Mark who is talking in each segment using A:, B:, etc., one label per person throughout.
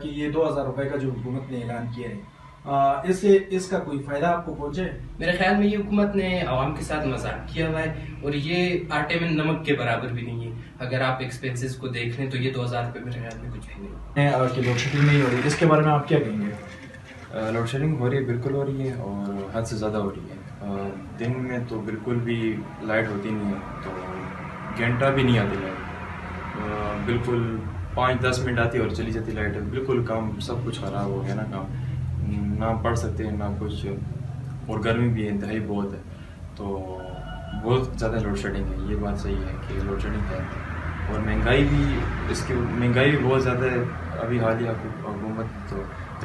A: کہ یہ 2000 روپے کا جو حکومت نے اعلان کیا ہے اس کا کوئی فائدہ آپ کو پہنچے؟
B: میرے خیال میں یہ حکومت نے عوام کے ساتھ مذاق کیا ہوا ہے، اور یہ آٹے میں نمک کے برابر بھی نہیں ہے۔ اگر آپ ایکسپینسز کو دیکھ لیں تو یہ 2000 روپے میرے خیال میں کچھ بھی نہیں ہے۔
A: کہ لوڈ شیڈنگ نہیں ہو رہی، اس کے بارے میں آپ کیا کہیں گے؟
C: لوڈ شیڈنگ ہو رہی ہے، بالکل ہو رہی ہے، اور حد سے زیادہ ہو رہی ہے۔ دن میں تو بالکل بھی لائٹ ہوتی نہیں ہے، تو گھنٹہ بھی نہیں آتی لائٹ، بالکل 5-10 منٹ آتی ہے اور چلی جاتی لائٹ۔ بالکل کام سب کچھ خراب ہو گیا نا، کام نہ پڑھ سکتے ہیں نہ کچھ، اور گرمی بھی انتہائی بہت ہے، تو بہت زیادہ لوڈ شیڈنگ ہے۔ یہ بات صحیح ہے کہ لوڈ شیڈنگ ہے، اور مہنگائی بھی، اس کی مہنگائی بھی بہت زیادہ ہے۔ ابھی حالیہ حکومت تو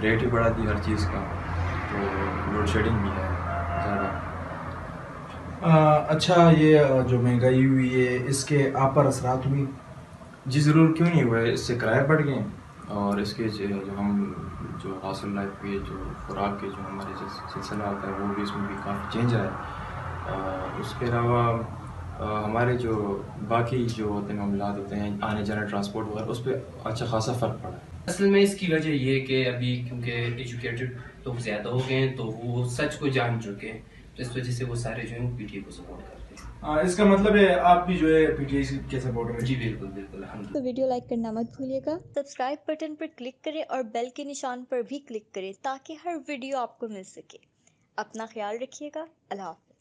C: ریٹ ہی بڑھا دی ہر چیز کا، تو لوڈ شیڈنگ بھی ہے زیادہ۔
A: اچھا، یہ جو مہنگائی ہوئی ہے اس کے آپ پر اثرات ہوئی؟
C: جی ضرور، کیوں نہیں ہوئے، اس سے کرایہ بڑھ گئے، اور اس کے جو ہم جو حاصل لائف کے جو خوراک کے جو ہمارے سلسلہ آتا ہے وہ بھی اس میں بھی کافی چینج آیا ہے۔ اس کے علاوہ ہمارے جو باقی جو ہوتے ہیں معاملات ہوتے ہیں، آنے جانے ٹرانسپورٹ وغیرہ، اس پہ اچھا خاصا فرق پڑا ہے۔
B: اصل میں اس کی وجہ یہ ہے کہ ابھی کیونکہ ایجوکیٹڈ لوگ زیادہ ہو گئے ہیں تو وہ سچ کو جان چکے ہیں، تو اس وجہ سے وہ سارے جو ہیں پی ٹی اے کو سپورٹ کرتے ہیں۔
A: اس کا مطلب ہے آپ بھی جو ہے پی ٹی آئی کے سپورٹر ہیں؟
B: جی بالکل بالکل، الحمد
D: تو ویڈیو لائک کرنا مت بھولیے گا، سبسکرائب بٹن پر کلک کریں اور بیل کے نشان پر بھی کلک کریں تاکہ ہر ویڈیو آپ کو مل سکے۔ اپنا خیال رکھیے گا، اللہ حافظ۔